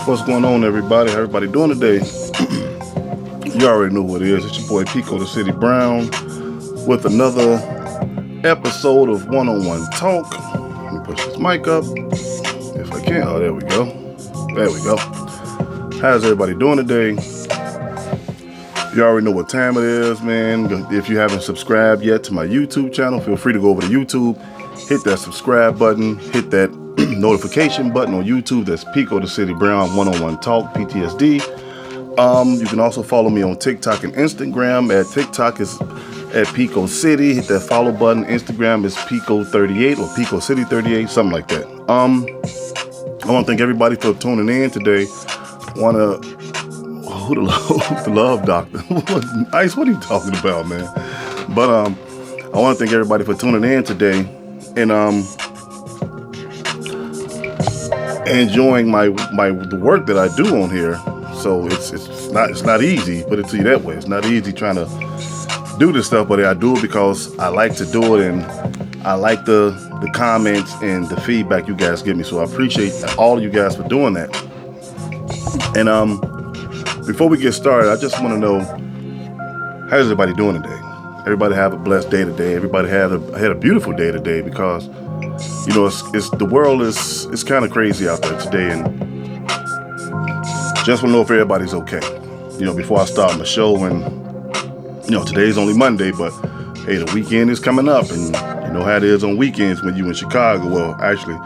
What's going on, everybody? How everybody doing today? You already know what it is. It's your boy Pico the City Brown with another episode of One-on-One Talk. Let me push this mic up if I can. Oh, there we go. There we go. How's everybody doing today? You already know what time it is, man. If you haven't subscribed yet to my YouTube channel, feel free to go over to YouTube, hit that subscribe button, hit that notification button on YouTube. That's Pico the City Brown One-on-One Talk PTSD. You can also follow me on TikTok and Instagram. At TikTok is at Pico City. Hit that follow button. Instagram is Pico38 or Pico City 38, something like that. I want to thank everybody for tuning in today. The love doctor? Ice, what are you talking about, man? But I want to thank everybody for tuning in today and enjoying the work that I do on here. So it's not easy, put it to you that way. It's not easy trying to do this stuff, but I do it because I like to do it, and I like the comments and the feedback you guys give me. So I appreciate all of you guys for doing that. And before we get started, I just want to know, how's everybody doing today? Everybody have a blessed day today. Everybody had a beautiful day today, because you know it's the world is kind of crazy out there today, and just want to know if everybody's okay. You know, before I start my show, and you know today's only Monday, but hey, the weekend is coming up, and you know how it is on weekends when you're in Chicago. Well, actually,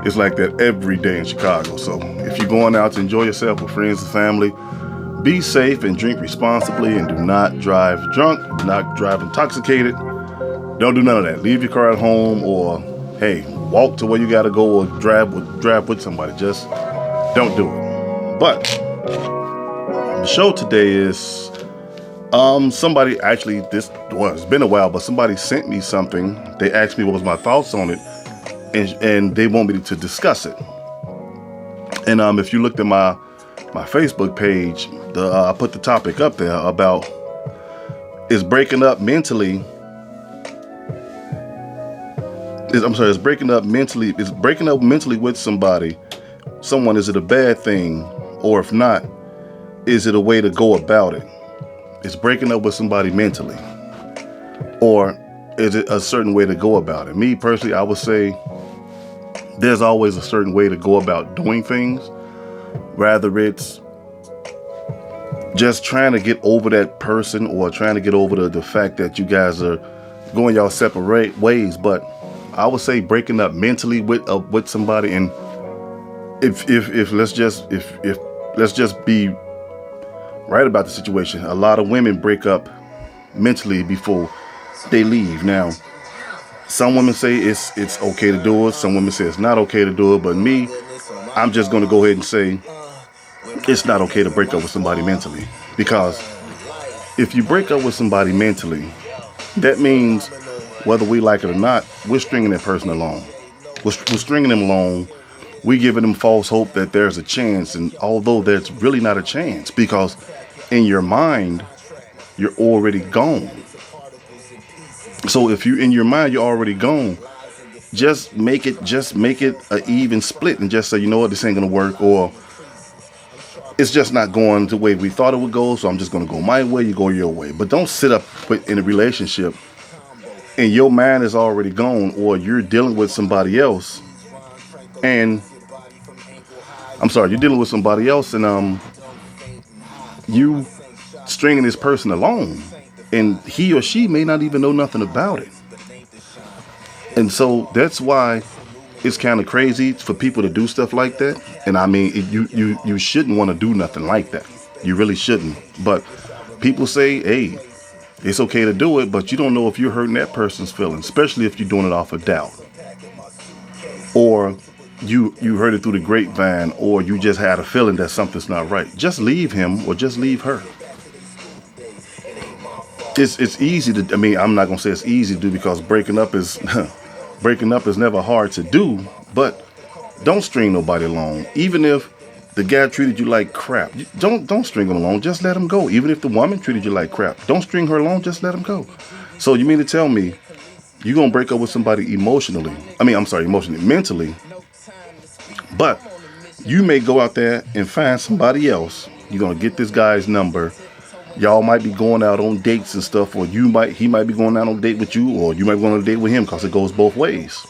it's like that every day in Chicago. So if you're going out to enjoy yourself with friends and family, be safe and drink responsibly, and do not drive drunk, do not drive intoxicated. Don't do none of that. Leave your car at home, or hey, walk to where you gotta go, or drive with somebody. Just don't do it. But the show today is somebody actually, it's been a while, but somebody sent me something. They asked me what was my thoughts on it, and they want me to discuss it. And if you looked at my Facebook page, I put the topic up there about, is breaking up mentally with someone, is it a bad thing? Or if not, is it a way to go about it? Is breaking up with somebody mentally, or is it a certain way to go about it? Me personally, I would say there's always a certain way to go about doing things. Rather it's just trying to get over that person, or trying to get over the fact that you guys are going y'all separate ways. But I would say breaking up mentally with somebody, and if let's just be right about the situation. A lot of women break up mentally before they leave. Now, some women say it's okay to do it. Some women say it's not okay to do it. But me, I'm just going to go ahead and say it's not okay to break up with somebody mentally. Because if you break up with somebody mentally, that means whether we like it or not, we're stringing that person along. We're stringing them along. We're giving them false hope that there's a chance. And although there's really not a chance, because in your mind, you're already gone. So if you in your mind, you're already gone, just make it an even split, and just say, you know what, this ain't gonna work, or it's just not going the way we thought it would go, so I'm just gonna go my way, you go your way. But don't sit up in a relationship and your mind is already gone, or you're dealing with somebody else, and you're dealing with somebody else, and you stringing this person along, and he or she may not even know nothing about it. And so that's why it's kind of crazy for people to do stuff like that. And I mean, you shouldn't want to do nothing like that. You really shouldn't. But people say, hey, it's okay to do it, but you don't know if you're hurting that person's feelings, especially if you're doing it off of doubt. Or you heard it through the grapevine, or you just had a feeling that something's not right. Just leave him, or just leave her. It's easy to, I mean, I'm not going to say it's easy to do, because breaking up is never hard to do, but don't string nobody along. Even if the guy treated you like crap, don't string him along. Just let him go. Even if the woman treated you like crap, don't string her along. Just let him go. So you mean to tell me you're going to break up with somebody mentally, But you may go out there and find somebody else. You're gonna get this guy's number. Y'all might be going out on dates and stuff, or he might be going out on a date with you, or you might go on a date with him, because it goes both ways.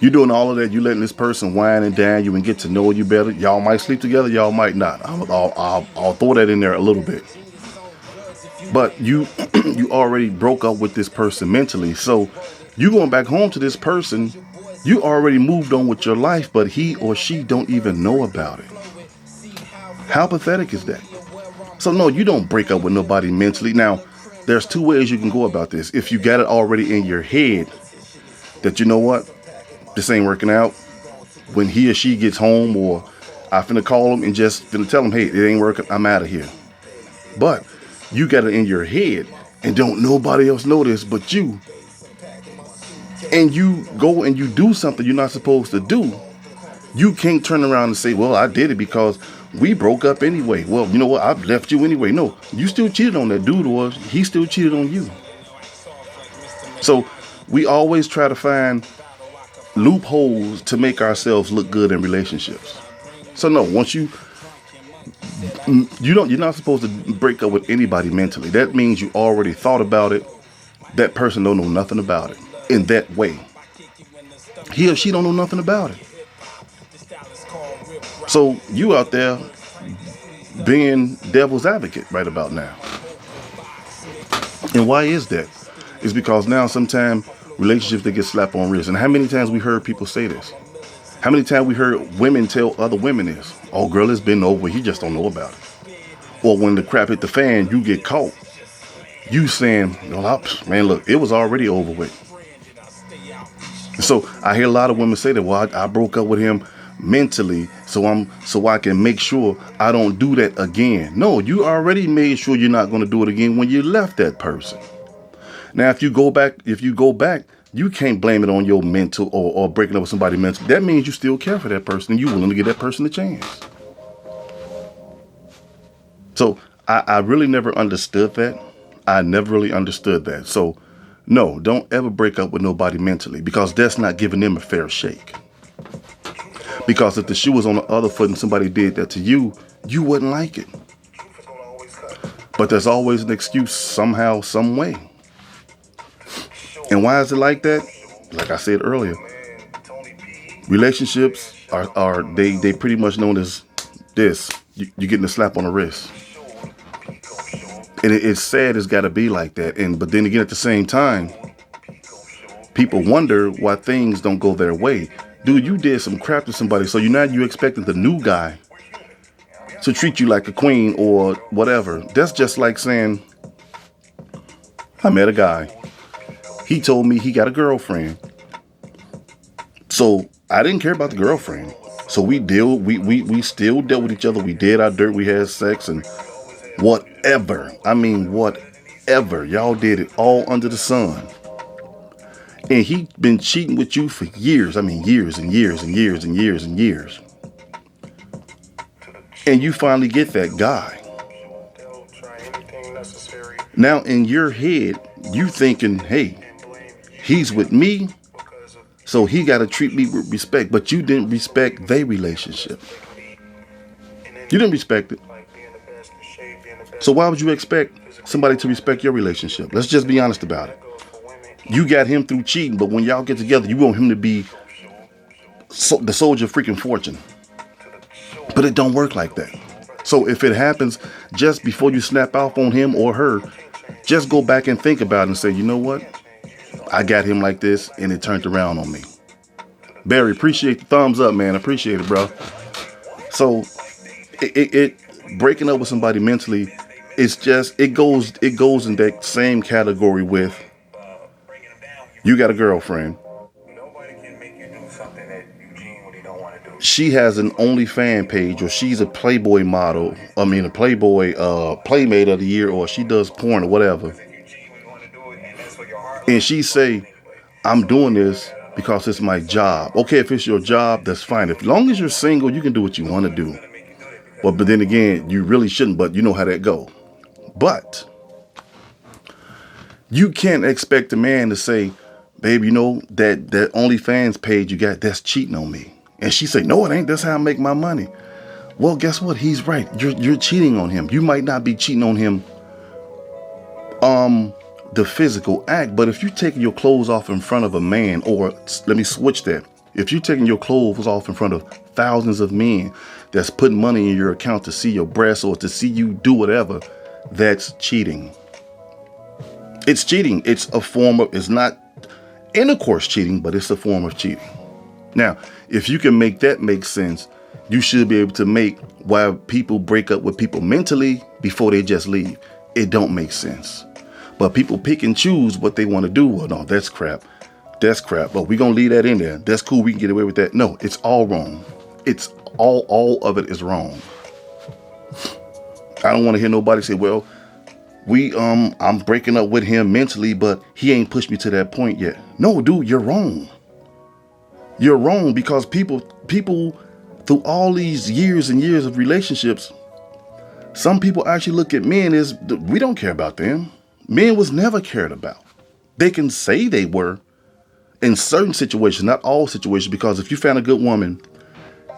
You're doing all of that. You letting this person wine and dine you and get to know you better. Y'all might sleep together. Y'all might not. I'll throw that in there a little bit. But you you already broke up with this person mentally. So you going back home to this person. You already moved on with your life, but he or she don't even know about it. How pathetic is that? So no, you don't break up with nobody mentally. Now, there's two ways you can go about this. If you got it already in your head that, you know what, this ain't working out, when he or she gets home, or I finna call him and just finna tell him, hey, it ain't working, I'm out of here. But you got it in your head and don't nobody else know this but you, and you go and you do something you're not supposed to do. You can't turn around and say, well, I did it because we broke up anyway. Well, you know what, I left you anyway. No, you still cheated on that dude, or he still cheated on you. So we always try to find loopholes to make ourselves look good in relationships. So no, once you're not supposed to break up with anybody mentally. That means you already thought about it. That person don't know nothing about it in that way. He or she don't know nothing about it. So you out there being devil's advocate right about now. And why is that? It's because now sometimes relationships, they get slapped on wrist. And how many times we heard people say this? How many times we heard women tell other women this? Oh, girl, it's been over. He just don't know about it. Or when the crap hit the fan, you get caught. You saying, well, man, look, it was already over with. So I hear a lot of women say that, well, I broke up with him mentally, so I can make sure I don't do that again. No, you already made sure you're not going to do it again when you left that person. Now, if you go back, you can't blame it on your mental or breaking up with somebody mentally. That means you still care for that person and you're willing to give that person a chance. So I really never understood that. I never really understood that. So no, don't ever break up with nobody mentally, because that's not giving them a fair shake. Because if the shoe was on the other foot and somebody did that to you, you wouldn't like it. But there's always an excuse somehow, some way. And why is it like that? Like I said earlier, relationships are they pretty much known as this. You're getting a slap on the wrist. And it's sad it's got to be like that. But then again, at the same time, people wonder why things don't go their way. Dude, you did some crap to somebody, so you expecting the new guy to treat you like a queen or whatever. That's just like saying, I met a guy. He told me he got a girlfriend. So I didn't care about the girlfriend. So we still dealt with each other. We did our dirt. We had sex and whatever. I mean, whatever. Y'all did it all under the sun. And he been cheating with you for years. I mean, years and years and years and years and years. And you finally get that guy. Now in your head, you thinking, hey, he's with me, so he got to treat me with respect. But you didn't respect their relationship. You didn't respect it. So why would you expect somebody to respect your relationship? Let's just be honest about it. You got him through cheating, but when y'all get together, you want him to be the soldier of freaking fortune. But it don't work like that. So if it happens just before you snap off on him or her, just go back and think about it and say, you know what? I got him like this and it turned around on me. Barry, appreciate the thumbs up, man. Appreciate it, bro. So it breaking up with somebody mentally, it's just, it goes in that same category with, you got a girlfriend. She has an OnlyFans page, or she's a Playboy model. I mean, a Playboy Playmate of the Year, or she does porn or whatever. And she say, I'm doing this because it's my job. Okay, if it's your job, that's fine. As long as you're single, you can do what you want to do. But then again, you really shouldn't, but you know how that go. But you can't expect a man to say, babe, you know that OnlyFans page you got, that's cheating on me. And she say, no, it ain't. That's how I make my money. Well, guess what? He's right. You're cheating on him. You might not be cheating on him, the physical act, but if you're taking your clothes off in front of a man, or let me switch that. If you're taking your clothes off in front of thousands of men that's putting money in your account to see your breasts or to see you do whatever, that's cheating. It's cheating. It's a form of, it's not intercourse cheating, but it's a form of cheating. Now, if you can make that make sense, you should be able to make why people break up with people mentally before they just leave. It don't make sense. But people pick and choose what they want to do. Well, no, that's crap. That's crap. But we're going to leave that in there. That's cool. We can get away with that. No, it's all wrong. It's all of it is wrong. I don't want to hear nobody say, well, I'm breaking up with him mentally, but he ain't pushed me to that point yet. No, dude, you're wrong. You're wrong, because people through all these years and years of relationships, some people actually look at men as, we don't care about them. Men was never cared about. They can say they were in certain situations, not all situations, because if you found a good woman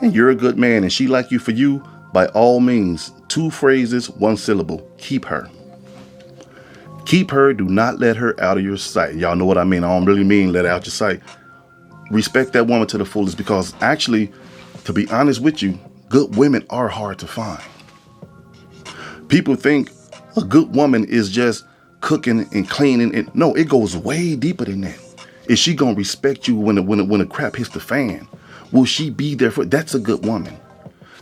and you're a good man and she like you for you, by all means, 2 phrases, 1 syllable, keep her. Keep her. Do not let her out of your sight. Y'all know what I mean. I don't really mean let her out your sight. Respect that woman to the fullest, because actually, to be honest with you, good women are hard to find. People think a good woman is just cooking and cleaning. And no, it goes way deeper than that. Is she gonna respect you when the crap hits the fan? Will she be there for? That's a good woman.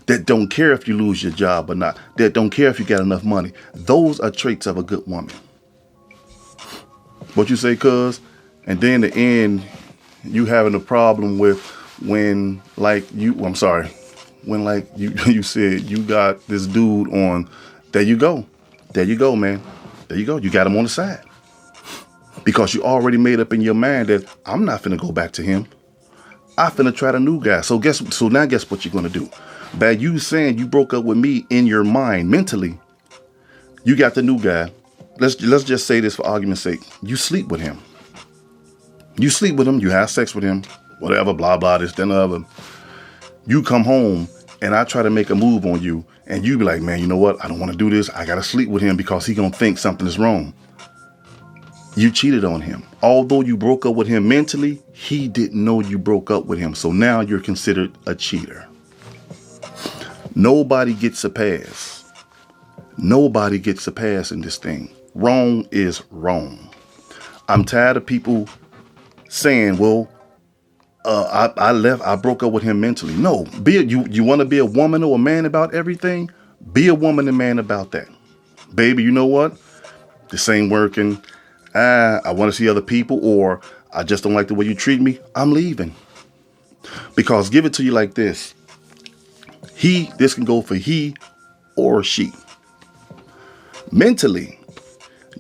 That don't care if you lose your job or not. That don't care if you got enough money. Those are traits of a good woman. What you say, cuz? And then the end, you having a problem with when you said you got this dude on. There you go, man. There you go. You got him on the side. Because you already made up in your mind that I'm not finna go back to him. I finna try the new guy. So now guess what you're gonna do? By you saying you broke up with me in your mind, mentally, you got the new guy. Let's just say this for argument's sake. You sleep with him. You sleep with him, you have sex with him, whatever, blah, blah, this, then the other. You come home and I try to make a move on you and you be like, man, you know what? I don't want to do this. I got to sleep with him because he going to think something is wrong. You cheated on him. Although you broke up with him mentally, he didn't know you broke up with him. So now you're considered a cheater. Nobody gets a pass. Nobody gets a pass in this thing. Wrong is wrong. I'm tired of people saying, well, I broke up with him mentally. No, you want to be a woman or a man about everything? Be a woman and man about that. Baby, you know what? This ain't working. I want to see other people, or I just don't like the way you treat me. I'm leaving. Because give it to you like this. This can go for he or she. Mentally,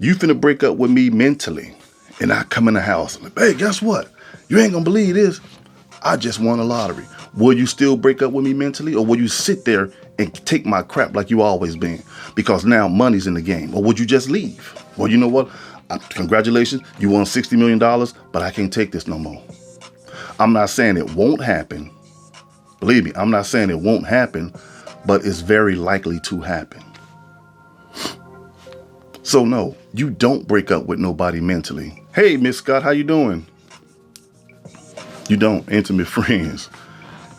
you finna break up with me mentally. And I come in the house and like, hey, guess what? You ain't gonna believe this. I just won a lottery. Will you still break up with me mentally, or will you sit there and take my crap like you always been? Because now money's in the game. Or would you just leave? Well, you know what? Congratulations, you won $60 million, but I can't take this no more. I'm not saying it won't happen. Believe me, I'm not saying it won't happen, but it's very likely to happen. So no, you don't break up with nobody mentally. Hey, Miss Scott, how you doing? You don't. Intimate friends.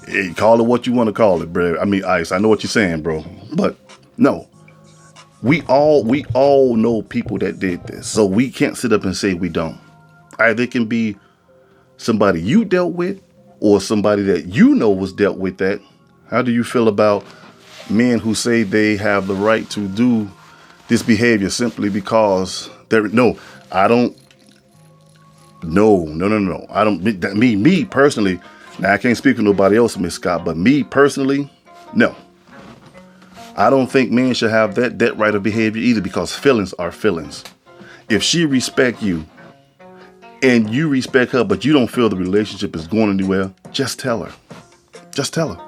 Hey, call it what you want to call it, bro. I mean, Ice, I know what you're saying, bro. But no, we all know people that did this. So we can't sit up and say we don't. Either it can be somebody you dealt with or somebody that you know was dealt with that. How do you feel about men who say they have the right to do this behavior simply because I don't. Me personally, now I can't speak for nobody else, Miss Scott, but me personally, no. I don't think men should have that right of behavior either, because feelings are feelings. If she respect you and you respect her, but you don't feel the relationship is going anywhere, just tell her. Just tell her.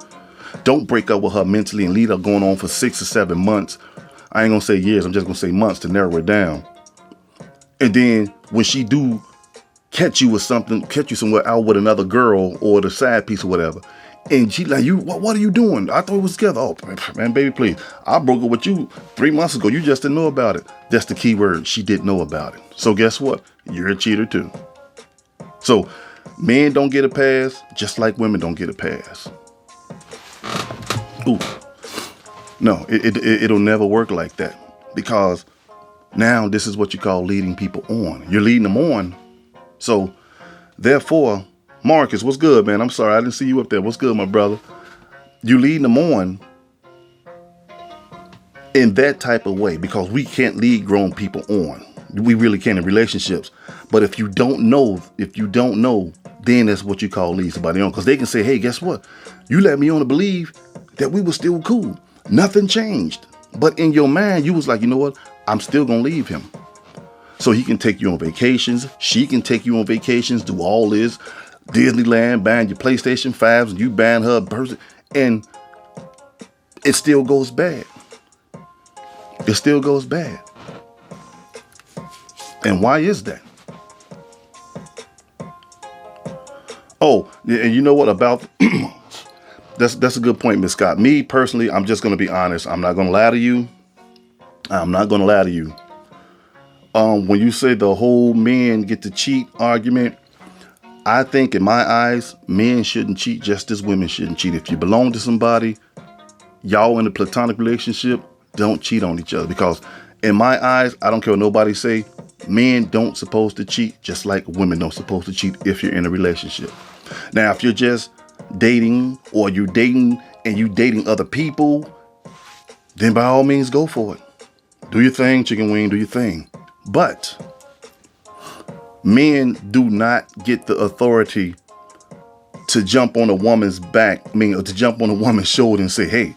Don't break up with her mentally and leave her going on for 6 or 7 months. I ain't gonna say years, I'm just gonna say months to narrow it down. And then when she do catch you with something, catch you somewhere out with another girl or the side piece or whatever. And she like, what are you doing? I thought we was together. Oh, man, baby, please. I broke up with you 3 months ago. You just didn't know about it. That's the key word. She didn't know about it. So guess what? You're a cheater too. So men don't get a pass, just like women don't get a pass. Ooh. No, it'll never work like that, because now this is what you call leading people on. You're leading them on. So therefore, Marcus, what's good, man? I'm sorry, I didn't see you up there. What's good, my brother? You leading them on in that type of way, because we can't lead grown people on. We really can in relationships. But if you don't know, then that's what you call lead somebody on. Because they can say, hey, guess what? You let me on to believe that we were still cool. Nothing changed. But in your mind, you was like, you know what? I'm still going to leave him. So he can take you on vacations. She can take you on vacations, do all this. Disneyland, buying your PlayStation 5s, and you buying her a person. And it still goes bad. It still goes bad. And why is that? Oh, and you know what about... That's a good point, Miss Scott. Me, personally, I'm just going to be honest. I'm not going to lie to you. When you say the whole men get to cheat argument, I think in my eyes, men shouldn't cheat just as women shouldn't cheat. If you belong to somebody, y'all in a platonic relationship, don't cheat on each other. Because in my eyes, I don't care what nobody say, men don't supposed to cheat just like women don't supposed to cheat if you're in a relationship. Now, if you're just dating, or you're dating and you dating other people, then by all means go for it. Do your thing, chicken wing, do your thing. But men do not get the authority to jump on a woman's back, or to jump on a woman's shoulder and say, hey,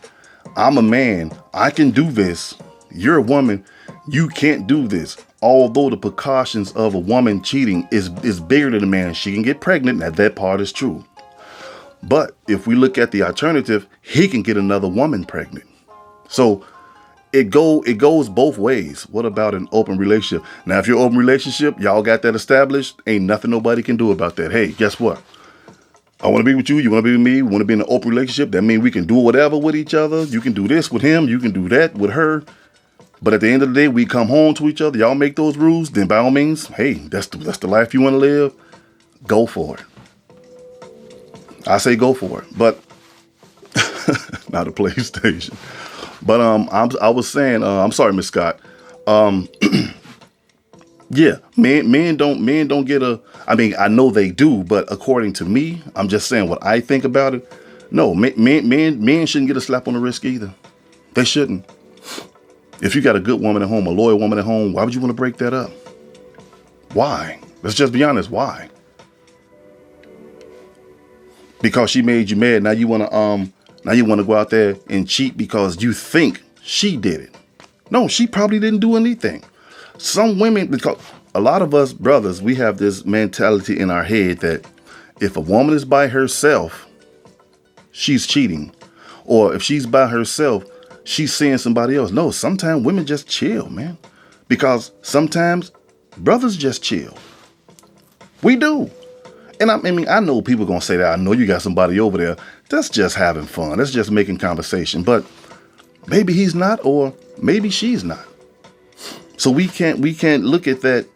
I'm a man, I can do this. You're a woman, you can't do this. Although the precautions of a woman cheating is bigger than a man. She can get pregnant, and that part is true. But if we look at the alternative, he can get another woman pregnant. So it goes both ways. What about an open relationship? Now, if you're open relationship, y'all got that established, ain't nothing nobody can do about that. Hey, guess what? I want to be with you. You want to be with me. We want to be in an open relationship. That means we can do whatever with each other. You can do this with him. You can do that with her. But at the end of the day, we come home to each other. Y'all make those rules. Then by all means, hey, that's the life you want to live. Go for it. I say go for it, but not a PlayStation. But I was saying, I'm sorry, Miss Scott. Yeah, men don't get a. I mean, I know they do, but according to me, I'm just saying what I think about it. No, men shouldn't get a slap on the wrist either. They shouldn't. If you got a good woman at home, a loyal woman at home, why would you want to break that up? Why? Let's just be honest. Why? Because she made you mad. Now you want to go out there and cheat because you think she did it. No, she probably didn't do anything. Some women, because a lot of us brothers, we have this mentality in our head that if a woman is by herself, she's cheating. Or if she's by herself, she's seeing somebody else. No, sometimes women just chill, man. Because sometimes brothers just chill. We do. And I mean, I know people going to say that. I know you got somebody over there that's just having fun. That's just making conversation. But maybe he's not, or maybe she's not. So we can't look at that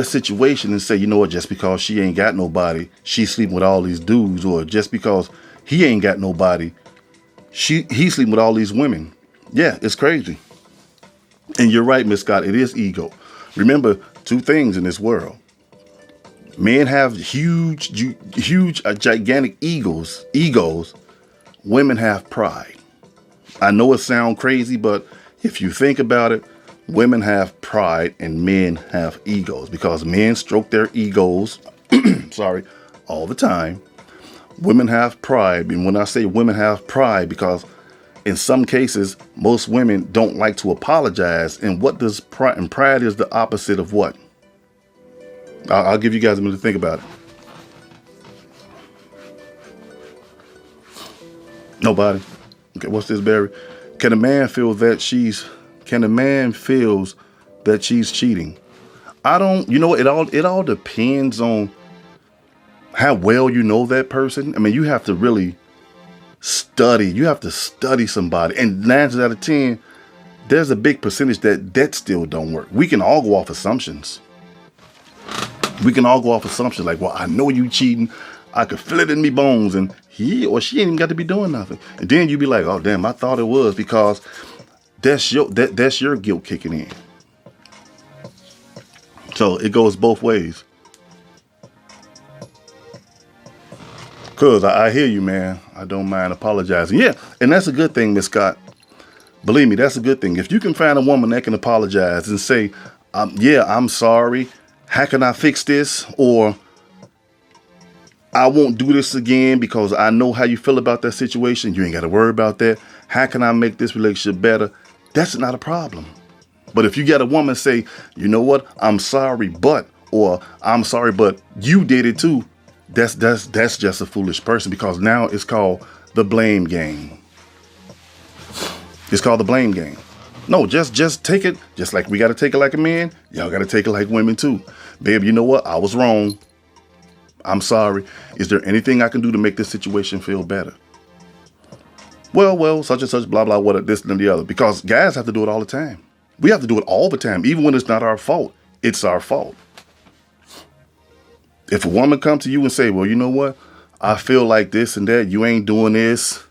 situation and say, you know what, just because she ain't got nobody, she's sleeping with all these dudes, or just because he ain't got nobody, he's sleeping with all these women. Yeah, it's crazy. And you're right, Miss Scott, it is ego. Remember two things in this world. Men have huge, gigantic egos. Women have pride. I know it sounds crazy, but if you think about it, women have pride and men have egos, because men stroke their egos, all the time. Women have pride. And when I say women have pride, because in some cases, most women don't like to apologize. And what does pride? And pride is the opposite of what? I'll give you guys a minute to think about it. Nobody. Okay, what's this, Barry? Can a man feels that she's cheating? I don't, it all depends on how well you know that person. I mean, you have to really study. You have to study somebody. And 9 times out of 10, there's a big percentage that still don't work. We can all go off assumptions. We can all go off assumptions like, well, I know you cheating. I could feel it in me bones, and he or she ain't even got to be doing nothing. And then you be like, oh damn, I thought it was, because that's your guilt kicking in. So it goes both ways. Cause I hear you, man. I don't mind apologizing. Yeah, and that's a good thing, Miss Scott. Believe me, that's a good thing. If you can find a woman that can apologize and say, yeah, I'm sorry. How can I fix this? Or I won't do this again because I know how you feel about that situation. You ain't got to worry about that. How can I make this relationship better? That's not a problem. But if you got a woman say, you know what, I'm sorry, but, or I'm sorry, but you did it too. That's just a foolish person, because now it's called the blame game. It's called the blame game. No, just take it. Just like we got to take it like a man, y'all got to take it like women too. Babe, you know what? I was wrong. I'm sorry. Is there anything I can do to make this situation feel better? Well, such and such, blah, blah, what, this and the other. Because guys have to do it all the time. We have to do it all the time. Even when it's not our fault, it's our fault. If a woman comes to you and say, well, you know what? I feel like this and that. You ain't doing this.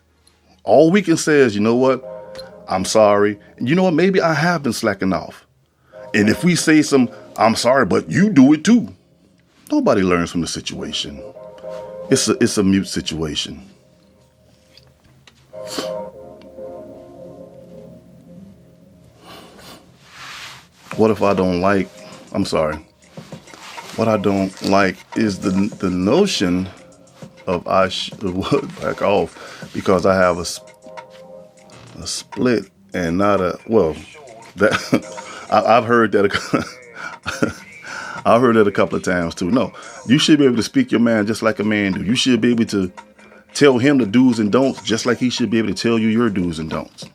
All we can say is, you know what? I'm sorry. And you know what? Maybe I have been slacking off. And if we say I'm sorry, but you do it too. Nobody learns from the situation. It's a mute situation. What if I don't like, I'm sorry. What I don't like is the notion of I should back off because I have a split and not a, well, that I've heard that I've heard that a couple of times too. No, you should be able to speak your mind just like a man do. You should be able to tell him the do's and don'ts just like he should be able to tell you your do's and don'ts.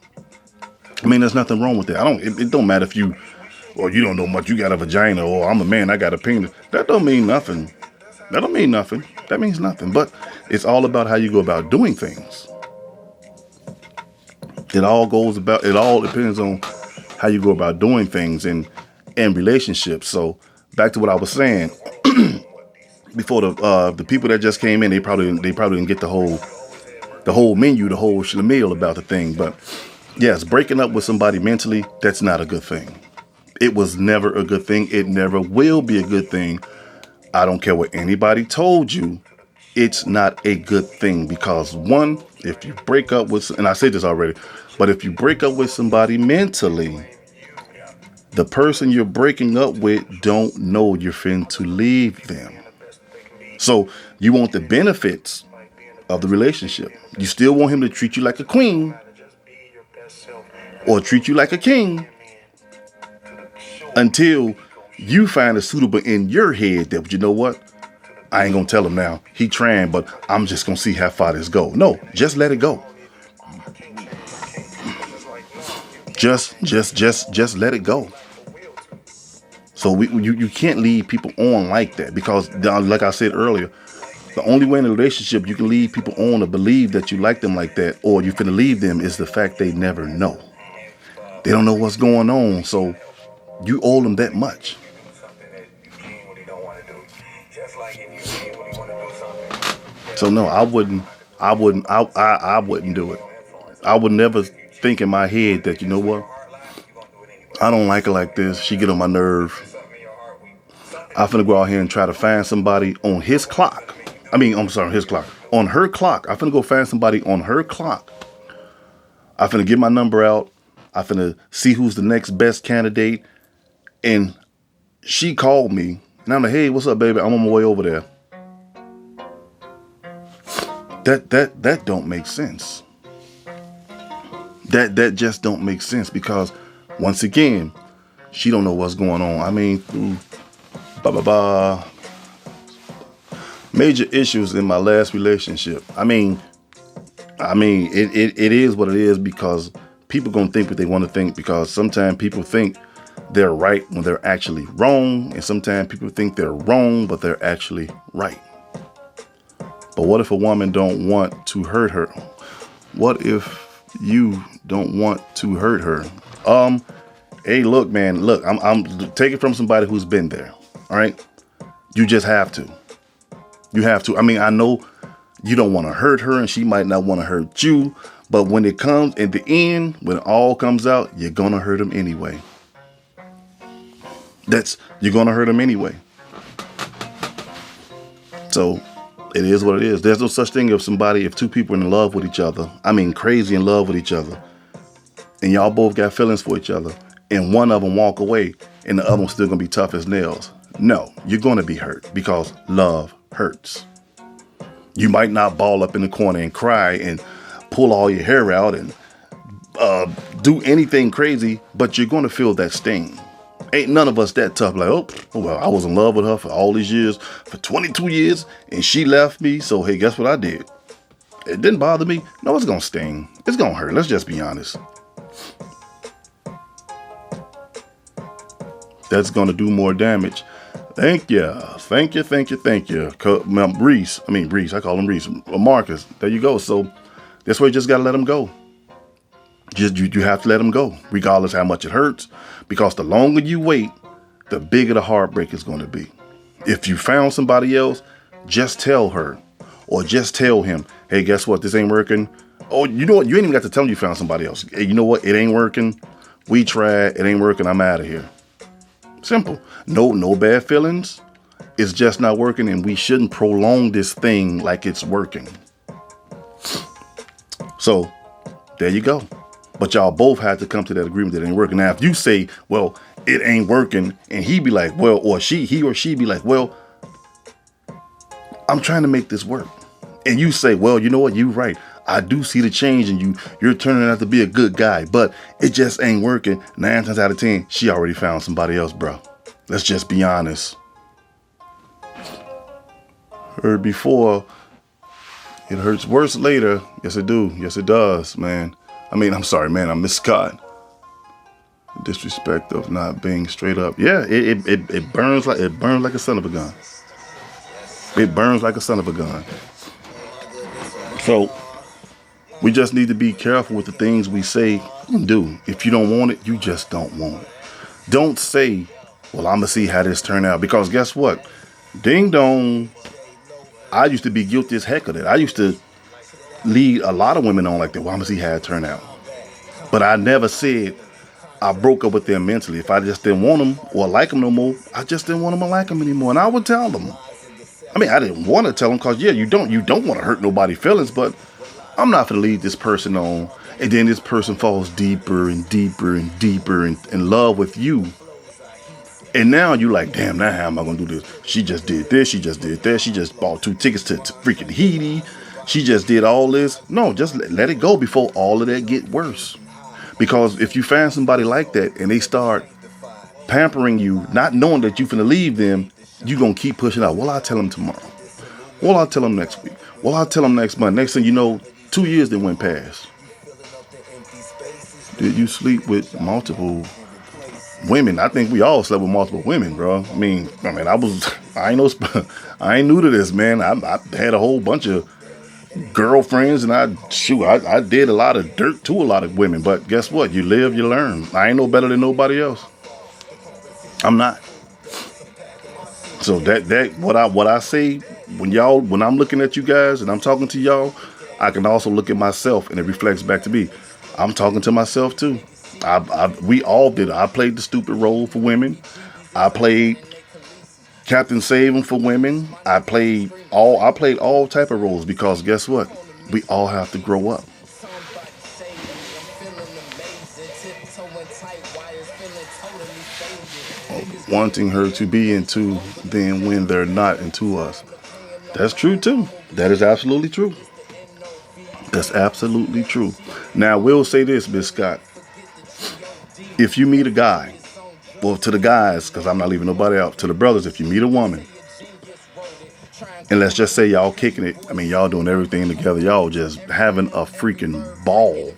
I mean, there's nothing wrong with that. It don't matter if you don't know much, you got a vagina, or I'm a man, I got a penis. That don't mean nothing. That don't mean nothing. That means nothing. But it's all about how you go about doing things. It all depends on how you go about doing things in relationships. So back to what I was saying before, the people that just came in, they probably didn't get the whole menu, the whole schlemiel about the thing. But yes, breaking up with somebody mentally, that's not a good thing. It was never a good thing. It never will be a good thing. I don't care what anybody told you. It's not a good thing, because one, if you break up with, and I said this already, but if you break up with somebody mentally, the person you're breaking up with don't know you're finna to leave them. So you want the benefits of the relationship. You still want him to treat you like a queen or treat you like a king until you find it suitable in your head that, you know what? I ain't gonna tell him now. He trying, but I'm just gonna see how far this go. No, just let it go. Just let it go. So you can't lead people on like that, because like I said earlier, the only way in a relationship you can lead people on to believe that you like them like that, or you're finna leave them, is the fact they never know. They don't know what's going on, so you owe them that much. So no, I wouldn't do it. I would never think in my head that, you know what, I don't like her like this. She get on my nerve. I'm finna go out here and try to find somebody on his clock. His clock. On her clock. I'm finna go find somebody on her clock. I'm finna get my number out. I'm finna see who's the next best candidate. And she called me. And I'm like, hey, what's up, baby? I'm on my way over there. That don't make sense. That just don't make sense, because once again, she don't know what's going on. I mean, through major issues in my last relationship. I mean, it is what it is, because people gonna think what they want to think, because sometimes people think they're right when they're actually wrong. And sometimes people think they're wrong, but they're actually right. But what if a woman don't want to hurt her? What if you don't want to hurt her? Hey, look, man, look, I'm taking from somebody who's been there. All right. You just have to. You have to. I mean, I know you don't want to hurt her and she might not want to hurt you. But when it comes at the end, when it all comes out, you're going to hurt them anyway. You're going to hurt them anyway. So it is what it is. There's no such thing if two people are in love with each other, I mean, crazy in love with each other, and y'all both got feelings for each other, and one of them walk away and the other one's still going to be tough as nails. No, you're going to be hurt because love hurts. You might not ball up in the corner and cry and pull all your hair out and do anything crazy, but you're going to feel that sting. Ain't none of us that tough. Like, oh, well, I was in love with her for all these years, for 22 years, and she left me. So, hey, guess what I did? It didn't bother me. No, it's going to sting. It's going to hurt. Let's just be honest. That's going to do more damage. Thank you. Reese. I call him Reese. Marcus. There you go. So that's why you just got to let him go. You have to let him go, regardless how much it hurts, because the longer you wait, the bigger the heartbreak is going to be. If you found somebody else, just tell her or just tell him, hey, guess what? This ain't working. Oh, you know what? You ain't even got to tell him you found somebody else. Hey, you know what? It ain't working. We tried. It ain't working. I'm out of here. Simple. No bad feelings. It's just not working, and we shouldn't prolong this thing like it's working. So there you go. But y'all both had to come to that agreement that it ain't working. Now, if you say, well, it ain't working, and he be like, well, or he or she be like, well, I'm trying to make this work. And you say, well, you know what? You're right. I do see the change in you. You're turning out to be a good guy, but it just ain't working. 9 times out of 10, she already found somebody else, bro. Let's just be honest. Heard before, it hurts worse later. Yes, it do. Yes, it does, man. I'm sorry, man. I Miss Scott. Disrespect of not being straight up. Yeah, it burns like a son of a gun. It burns like a son of a gun. So we just need to be careful with the things we say and do. If you don't want it, you just don't want it. Don't say, well, I'm gonna see how this turn out, because guess what? Ding dong. I used to be guilty as heck of that. I used to lead a lot of women on like that. Well, I'm gonna see how it turn out. But I never said I broke up with them mentally. If I just didn't want them or like them no more, I just didn't want them or like them anymore. And I would tell them. I didn't want to tell them because, yeah, you don't want to hurt nobody's feelings, but I'm not going to lead this person on. And then this person falls deeper and deeper and deeper in love with you. And now you're like, damn, now how am I going to do this? She just did this. She just did that. She just bought 2 tickets to freaking Tahiti. She just did all this. No, just let it go before all of that get worse. Because if you find somebody like that and they start pampering you, not knowing that you're finna leave them, you're going to keep pushing out. Well, I'll tell them tomorrow. Well, I'll tell them next week. Well, I'll tell them next month. Next thing you know, 2 years that went past. Did you sleep with multiple women? I think we all slept with multiple women, bro. I ain't new to this, man. I had a whole bunch of girlfriends, and I did a lot of dirt to a lot of women. But guess what? You live, you learn. I ain't no better than nobody else. I'm not. So that what I say when I'm looking at you guys and I'm talking to y'all, I can also look at myself and it reflects back to me. I'm talking to myself too. We all did. I played the stupid role for women. I played Captain Save 'em for women. I played all type of roles, because guess what? We all have to grow up. Wanting her to be into them when they're not into us. That's true too. That is absolutely true. That's absolutely true. Now, we'll say this, Miss Scott. If you meet a guy, well, to the guys, because I'm not leaving nobody out, to the brothers, if you meet a woman, and let's just say y'all kicking it, y'all doing everything together, y'all just having a freaking ball,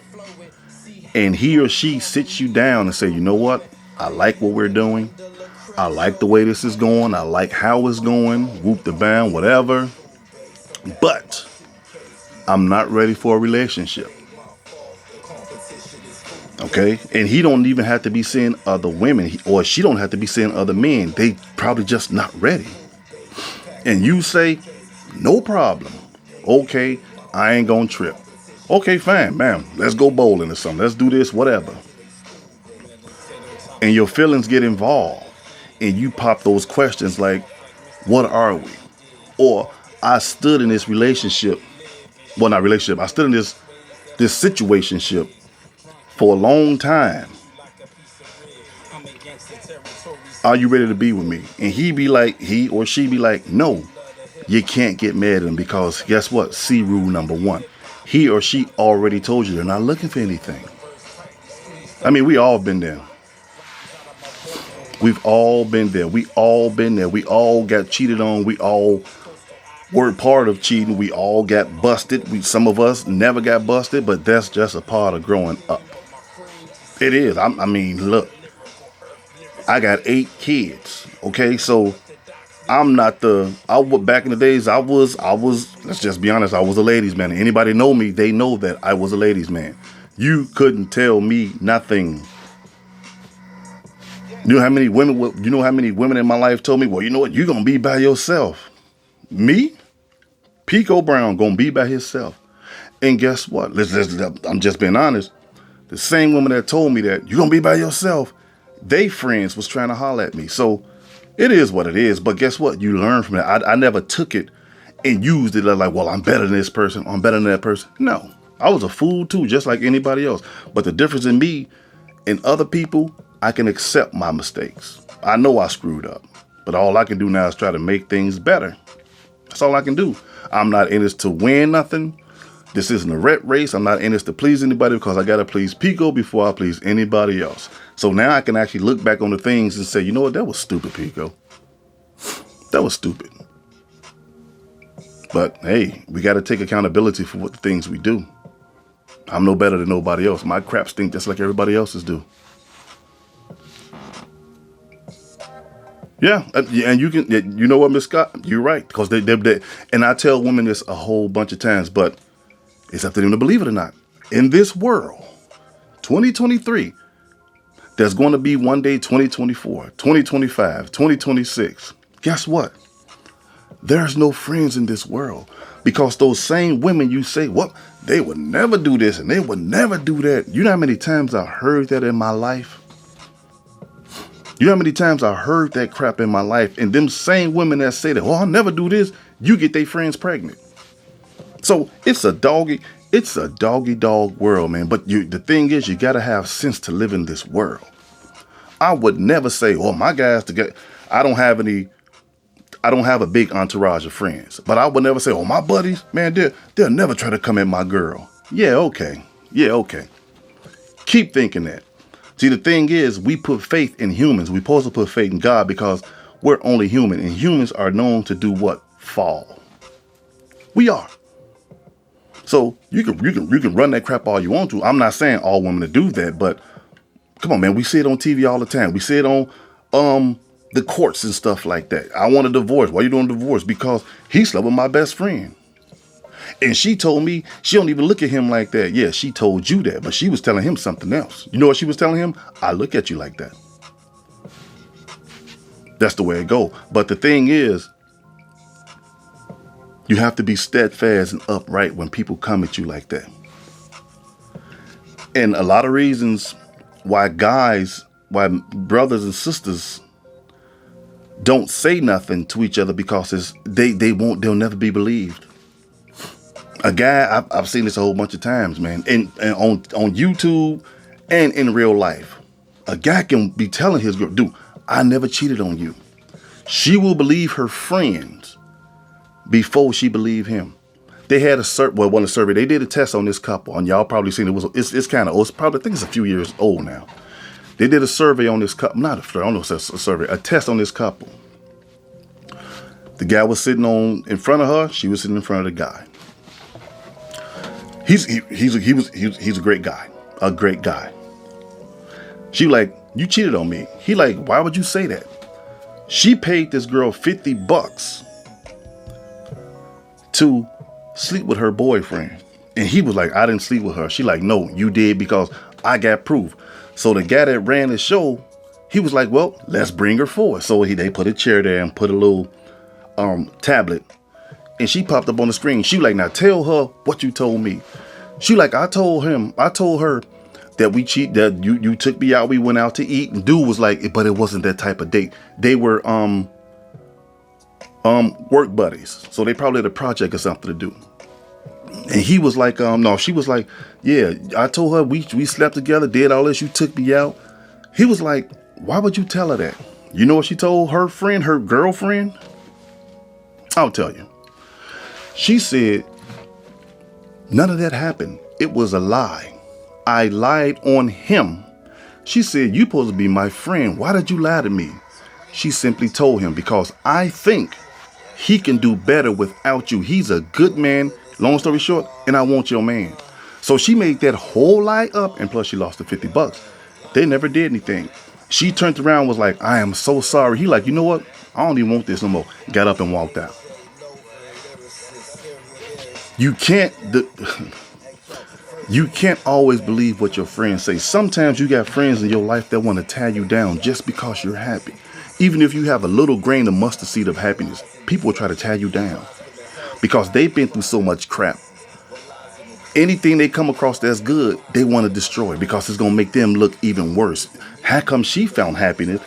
and he or she sits you down and say, you know what? I like what we're doing. I like the way this is going. I like how it's going. Whoop the band, whatever. But I'm not ready for a relationship. Okay? And he don't even have to be seeing other women, or she don't have to be seeing other men. They probably just not ready. And you say, no problem. Okay, I ain't gonna trip. Okay, fine, ma'am. Let's go bowling or something. Let's do this, whatever. And your feelings get involved. And you pop those questions like, what are we? Or I stood in this relationship. Well, not relationship. I stood in this situationship for a long time. Are you ready to be with me? And he or she be like, no, you can't get mad at him because guess what? See rule number 1. He or she already told you they're not looking for anything. I mean, we all been there. We've all been there. We all been there. We all got cheated on. We all were part of cheating. We all got busted. Some of us never got busted, but that's just a part of growing up. It is. I mean, look, I got 8 kids. Okay, so I'm not back in the days, I was, let's just be honest, I was a ladies' man. Anybody know me, they know that I was a ladies' man. You couldn't tell me nothing. You know how many women in my life told me, well, you know what, you're going to be by yourself. Me? Pico Brown going to be by himself. And guess what? I'm just being honest. The same woman that told me that you're going to be by yourself, they friends was trying to holler at me. So it is what it is. But guess what? You learn from it. I never took it and used it like, well, I'm better than this person. I'm better than that person. No, I was a fool too, just like anybody else. But the difference in me and other people, I can accept my mistakes. I know I screwed up, but all I can do now is try to make things better. That's all I can do. I'm not in this to win nothing. This isn't a rat race. I'm not in this to please anybody because I got to please Pico before I please anybody else. So now I can actually look back on the things and say, you know what? That was stupid, Pico. That was stupid. But hey, we got to take accountability for what the things we do. I'm no better than nobody else. My crap stink just like everybody else's do. Yeah, and you know what, Miss Scott, you're right, because they, and I tell women this a whole bunch of times, but it's up to them to believe it or not. In this world, 2023, there's going to be one day 2024, 2025, 2026. Guess what? There's no friends in this world because those same women you say, what, they would never do this and they would never do that. You know how many times I heard that in my life? You know how many times I heard that crap in my life? And them same women that say that, oh, I'll never do this, you get their friends pregnant. So it's a doggy dog world, man. But the thing is, you got to have sense to live in this world. I would never say, oh, my guys together. I don't have a big entourage of friends, but I would never say, oh, my buddies, man, they'll never try to come at my girl. Yeah, okay. Keep thinking that. See, the thing is, we put faith in humans. We're supposed to put faith in God because we're only human, and humans are known to do what? Fall. We are. So you can run that crap all you want to. I'm not saying all women to do that, but come on, man. We see it on TV all the time. We see it on the courts and stuff like that. I want a divorce. Why you doing a divorce? Because he slept with my best friend. And she told me she don't even look at him like that. Yeah, she told you that, but she was telling him something else. You know what she was telling him? I look at you like that. That's the way it go. But the thing is, you have to be steadfast and upright when people come at you like that. And a lot of reasons why brothers and sisters don't say nothing to each other because they'll never be believed. A guy, I've seen this a whole bunch of times, man, and on YouTube and in real life. A guy can be telling his girl, dude, I never cheated on you. She will believe her friends before she believe him. They had a survey. They did a test on this couple, and y'all probably seen it. It's kind of old. I think it's a few years old now. They did a survey on this couple, I don't know if it's a survey, a test on this couple. The guy was sitting in front of her. She was sitting in front of the guy. He's a great guy, She like, you cheated on me. He like, why would you say that? She paid this girl $50 to sleep with her boyfriend. And he was like, I didn't sleep with her. She like, no, you did because I got proof. So the guy that ran the show, he was like, well, let's bring her forward. So they put a chair there and put a little tablet. And she popped up on the screen. She like, now tell her what you told me. She like, I told her that we cheat, that you took me out, we went out to eat. And dude was like, but it wasn't that type of date. They were work buddies. So they probably had a project or something to do. And he was like, no, she was like, yeah, I told her we slept together, did all this, you took me out. He was like, why would you tell her that? You know what she told her friend, her girlfriend? I'll tell you. She said, none of that happened. It was a lie. I lied on him. She said, you supposed to be my friend. Why did you lie to me? She simply told him, because I think he can do better without you. He's a good man, long story short, and I want your man. So she made that whole lie up, and plus she lost the $50. They never did anything. She turned around and was like, I am so sorry. He like, you know what? I don't even want this no more. Got up and walked out. You can't always believe what your friends say. Sometimes you got friends in your life that want to tie you down just because you're happy. Even if you have a little grain of mustard seed of happiness, people will try to tie you down because they've been through so much crap. Anything they come across that's good, they want to destroy because it's going to make them look even worse. How come she found happiness?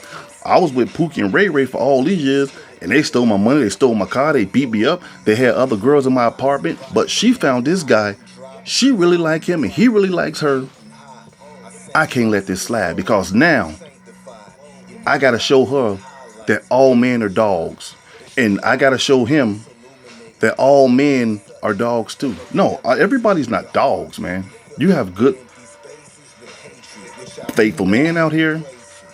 I was with Pookie and Ray Ray for all these years, and they stole my money, they stole my car, they beat me up. They had other girls in my apartment, but she found this guy. She really liked him, and he really likes her. I can't let this slide because now I got to show her that all men are dogs, and I got to show him that all men are dogs too. No, everybody's not dogs, man. You have good, faithful men out here,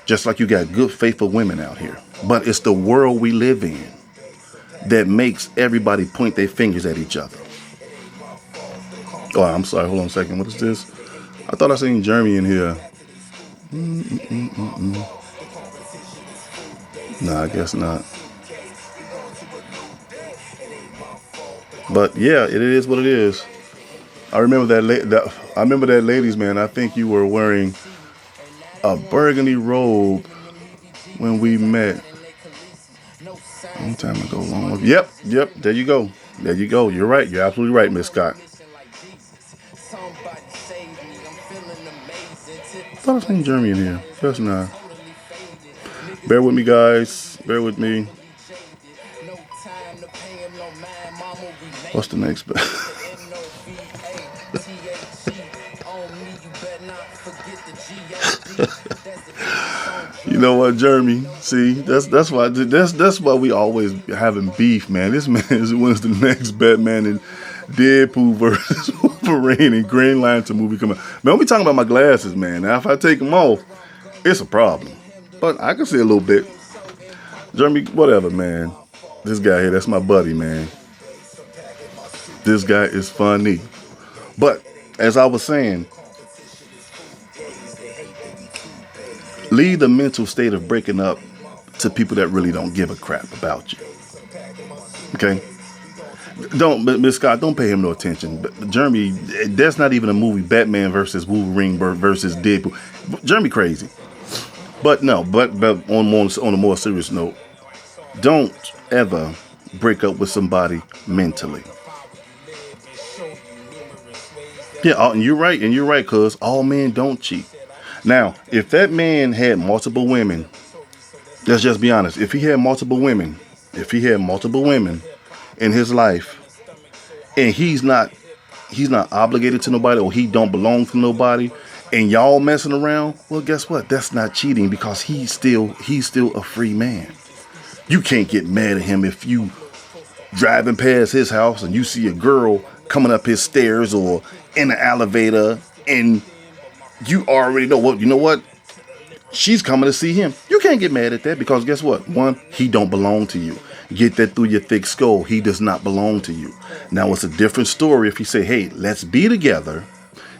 just like you got good, faithful women out here. But it's the world we live in that makes everybody point their fingers at each other. Oh, I'm sorry. Hold on a second. What is this? I thought I seen Jeremy in here. Nah, I guess not. But yeah, it is what it is. I remember that ladies, man. I think you were wearing a burgundy robe when we met. Long time ago. Yep. There you go. You're right. You're absolutely right, Miss Scott. I thought I was saying Jeremy in here. Guess not. Bear with me, guys. Bear with me. What's the next bit? You know what, Jeremy? See, that's why we always having beef, man. This man is when's the next Batman and Deadpool versus Wolverine and Green Lantern movie coming. Man, we talking about my glasses, man. Now, if I take them off, it's a problem. But I can see a little bit. Jeremy, whatever, man. This guy here, that's my buddy, man. This guy is funny. But as I was saying, leave the mental state of breaking up to people that really don't give a crap about you. Okay? Miss Scott, don't pay him no attention. Jeremy, that's not even a movie. Batman versus Wolverine versus Deadpool. Jeremy crazy. But no, but on a more serious note, don't ever break up with somebody mentally. Yeah, and you're right, cuz all men don't cheat. Now, if that man had multiple women, let's just be honest. If he had multiple women in his life, and he's not obligated to nobody, or he don't belong to nobody, and y'all messing around, well, guess what? That's not cheating because he's still a free man. You can't get mad at him if you driving past his house and you see a girl coming up his stairs or in the elevator, and you already know what, you know what? She's coming to see him. You can't get mad at that because guess what? One, he don't belong to you. Get that through your thick skull. He does not belong to you. Now, it's a different story if he say, hey, let's be together.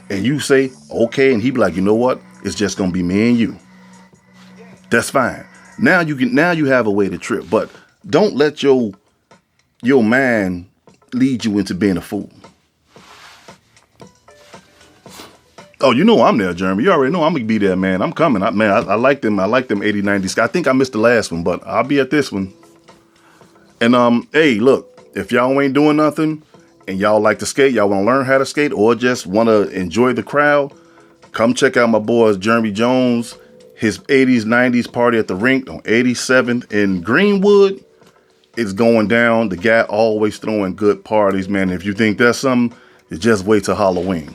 And you say, okay. And he be like, you know what? It's just gonna be me and you. That's fine. Now you have a way to trip, but don't let your man lead you into being a fool. Oh, you know I'm there, Jeremy. You already know I'm gonna be there, man. I'm coming. I like them. I like them 80, 90s. I think I missed the last one, but I'll be at this one. And hey, look, if y'all ain't doing nothing and y'all like to skate, y'all want to learn how to skate, or just want to enjoy the crowd, come check out my boy Jeremy Jones, his 80s, 90s party at the rink on 87th in Greenwood. It's going down. The guy always throwing good parties, man. If you think that's something, you just wait till Halloween.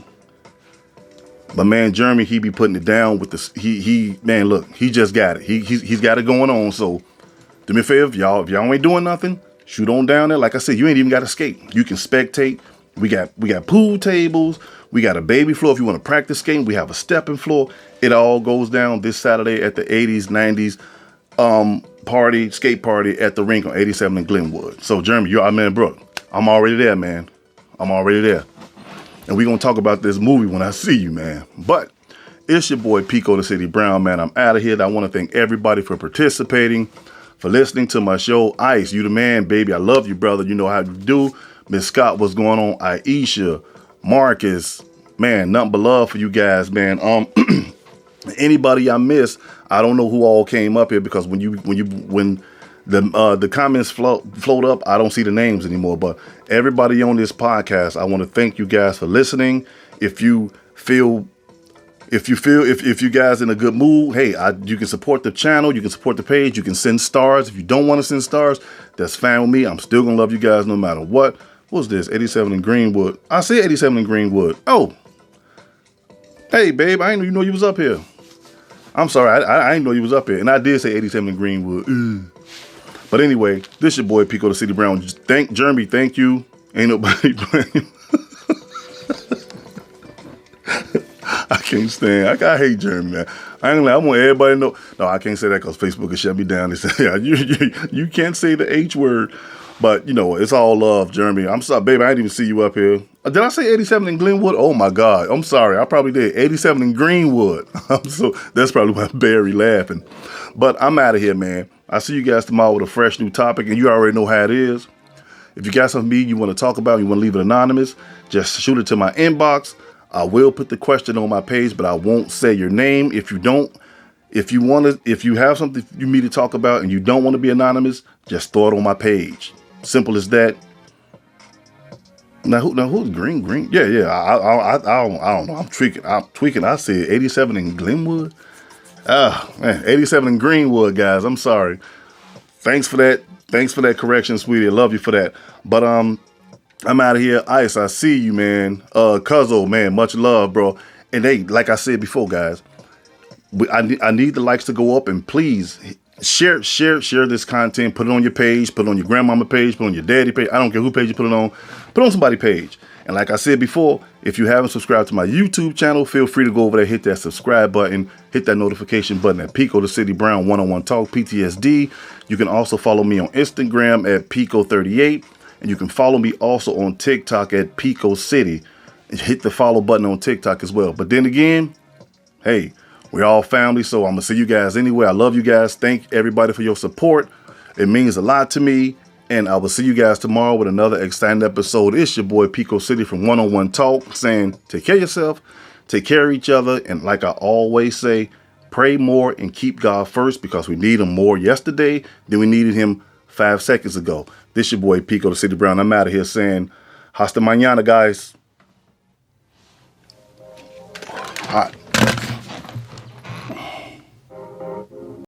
But man, Jeremy, he be putting it down with this. Man, look, he just got it. He's got it going on. So do me a favor, if y'all ain't doing nothing, shoot on down there. Like I said, you ain't even got to skate. You can spectate. We got pool tables. We got a baby floor if you want to practice skating. We have a stepping floor. It all goes down this Saturday at the 80s, 90s skate party at the rink on 87 in Glenwood. So Jeremy, Brooke, I'm already there, man. I'm already there. And we're going to talk about this movie when I see you, man. But it's your boy, Pico the City Brown, man. I'm out of here. I want to thank everybody for participating, for listening to my show. Ice, you the man, baby. I love you, brother. You know how you do. Miss Scott, what's going on? Aisha, Marcus, man, nothing but love for you guys, man. Anybody I miss, I don't know who all came up here, because when the comments float up, I don't see the names anymore. But everybody on this podcast, I want to thank you guys for listening. If you guys in a good mood, hey, you can support the channel, you can support the page, you can send stars. If you don't want to send stars, that's fine with me. I'm still gonna love you guys no matter what. What's this? 87 in Greenwood. I see 87 in Greenwood. Oh, hey babe, I didn't know you was up here. I'm sorry, I didn't know you was up here, and I did say 87 in Greenwood. Ugh. But anyway, this your boy Pico the City Brown. Jeremy, thank you. Ain't nobody playing. I can't stand. I hate Jeremy, man. I want everybody to know. No, I can't say that because Facebook will shut me down. They say, yeah, you can't say the H word. But, it's all love, Jeremy. I'm sorry, baby. I didn't even see you up here. Did I say 87 in Glenwood? Oh, my God. I'm sorry. I probably did. 87 in Greenwood. That's probably why Barry laughing. But I'm out of here, man. I'll see you guys tomorrow with a fresh new topic, and you already know how it is. If you got something you want to talk about, you want to leave it anonymous, just shoot it to my inbox. I will put the question on my page, but I won't say your name. If you have something you need to talk about and you don't want to be anonymous, just throw it on my page. Simple as that. Now who's Green? Yeah. I don't know. I'm tweaking. I said 87 in Glenwood. Man, 87 in Greenwood, guys. I'm sorry. Thanks for that correction, sweetie. I love you for that. But I'm out of here. Ice, I see you, man. Cuzzo, man, much love, bro. And hey, like I said before, guys, I need the likes to go up, and please share this content. Put it on your page, put it on your grandmama page, put it on your daddy page. I don't care who page you put it on. Put it on somebody's page. And like I said before, if you haven't subscribed to my YouTube channel, feel free to go over there, hit that subscribe button, hit that notification button at Pico the City Brown 101 Talk PTSD. You can also follow me on Instagram at Pico38, and you can follow me also on TikTok at Pico City. Hit the follow button on TikTok as well. But then again, hey, we're all family, so I'm gonna see you guys anyway. I love you guys. Thank everybody for your support. It means a lot to me. And I will see you guys tomorrow with another exciting episode. It's your boy Pico City from 101 Talk, saying take care of yourself, take care of each other, and like I always say, pray more and keep God first, because we need him more yesterday than we needed him 5 seconds ago. This your boy Pico the City Brown. I'm out of here saying hasta mañana, guys. Hot.